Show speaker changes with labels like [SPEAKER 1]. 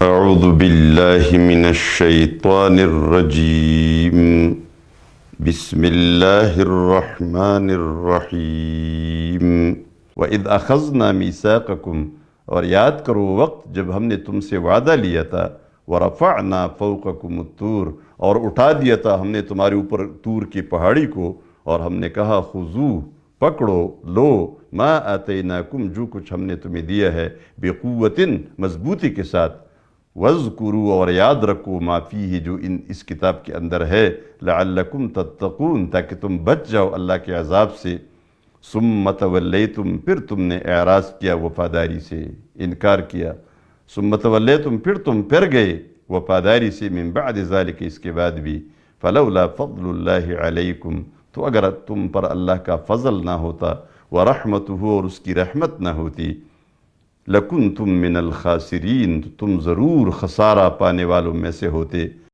[SPEAKER 1] اعوذ باللہ من الشیطان الرجیم بسم اللہ الرحمن الرحیم وَإِذْ أَخَذْنَا مِيثَاقَكُمْ اور یاد کرو وقت جب ہم نے تم سے وعدہ لیا تھا وَرَفَعْنَا فَوْقَكُمُ الطُّورَ اور اٹھا دیا تھا ہم نے تمہارے اوپر طور کی پہاڑی کو اور ہم نے کہا خُذُوهُ پکڑو لو ما آتیناکم جو کچھ ہم نے تمہیں دیا ہے بقوتٍ مضبوطی کے ساتھ وَاذْكُرُوا اور یاد رکھو ما فیہ جو اس کتاب کے اندر ہے لعلکم تتقون تاکہ تم بچ جاؤ اللہ کے عذاب سے ثم تولیتم پھر تم نے اعراض کیا وفاداری سے انکار کیا ثم تولیتم پھر تم پھر گئے وفاداری سے من بعد ذالک اس کے بعد بھی فلولا فضل اللہ علیکم تو اگر تم پر اللہ کا فضل نہ ہوتا ورحمتہ اور اس کی رحمت نہ ہوتی لکنتم من الخاسرین تو تم ضرور خسارہ پانے والوں میں سے ہوتے